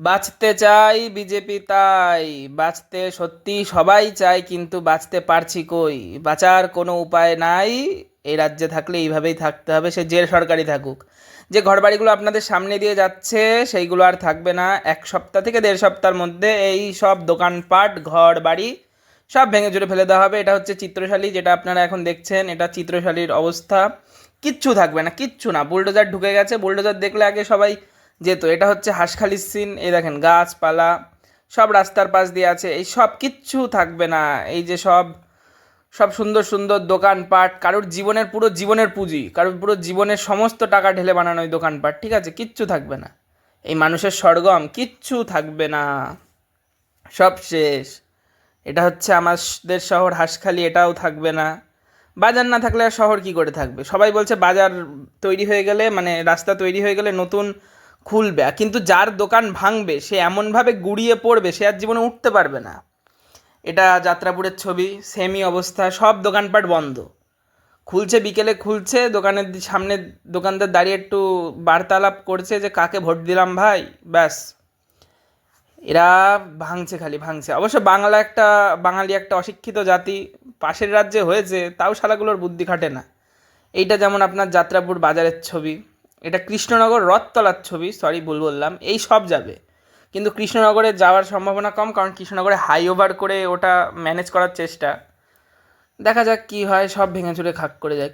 বাঁচতে চাই বিজেপি তাই, বাঁচতে সত্যি সবাই চায় কিন্তু বাঁচতে পারছি কই, বাঁচার কোনো উপায় নাই। এই রাজ্যে থাকলে এইভাবেই থাকতে হবে, সে যে সরকারই থাকুক। যে ঘরবাড়িগুলো আপনাদের সামনে দিয়ে যাচ্ছে সেইগুলো আর থাকবে না, 1 সপ্তাহ থেকে 1.5 সপ্তাহের মধ্যে এই সব দোকানপাট ঘর বাড়ি সব ভেঙে চুরে ফেলে দেওয়া হবে। এটা হচ্ছে চিত্রশালী, যেটা আপনারা এখন দেখছেন, এটা চিত্রশালীর অবস্থা। কিচ্ছু থাকবে না, কিচ্ছু না। বুলডোজার ঢুকে গেছে, বুলডোজার দেখলে আগে সবাই যেত। এটা হচ্ছে হাঁসখালির সিন, এই দেখেন গাছপালা সব রাস্তার পাশ দিয়ে আছে, এই সব কিচ্ছু থাকবে না। এই যে সব সব সুন্দর সুন্দর দোকানপাট, কারোর জীবনের পুরো জীবনের পুঁজি, কারোর পুরো জীবনের সমস্ত টাকা ঢেলে বানানো ওই দোকানপাট, ঠিক আছে, কিচ্ছু থাকবে না। এই মানুষের সরগম কিচ্ছু থাকবে না, সব শেষ। এটা হচ্ছে আমাদের শহর হাঁসখালি, এটাও থাকবে না। বাজার না থাকলে আর শহর কি করে থাকবে? সবাই বলছে বাজার তৈরি হয়ে গেলে, মানে রাস্তা তৈরি হয়ে গেলে নতুন খুলবে, কিন্তু যার দোকান ভাঙবে সে এমনভাবে গুড়িয়ে পড়বে সে আর জীবনে উঠতে পারবে না। এটা যাত্রাপুরের ছবি, সেমই অবস্থা, সব দোকানপাট বন্ধ। খুলছে বিকেলে, খুলছে দোকানের সামনে, দোকানদার দাঁড়িয়ে একটু বার্তালাপ করছে যে কাকে ভোট দিলাম ভাই, ব্যাস। এরা ভাঙছে, খালি ভাঙছে। অবশ্য বাঙালি একটা অশিক্ষিত জাতি, পাশের রাজ্যে হয়েছে তাও শালাগুলোর বুদ্ধি খাটে না। এইটা যেমন আপনার যাত্রাপুর বাজারের ছবি, এটা কৃষ্ণনগর রথতলার ছবি, সরি ভুল বললাম। এই সব যাবে, কিন্তু কৃষ্ণনগরে যাওয়ার সম্ভাবনা কম, কারণ কৃষ্ণনগরে হাইওভার করে ওটা ম্যানেজ করার চেষ্টা। দেখা যাক কি হয়, সব ভেঙে চুরে খাক করে যায়।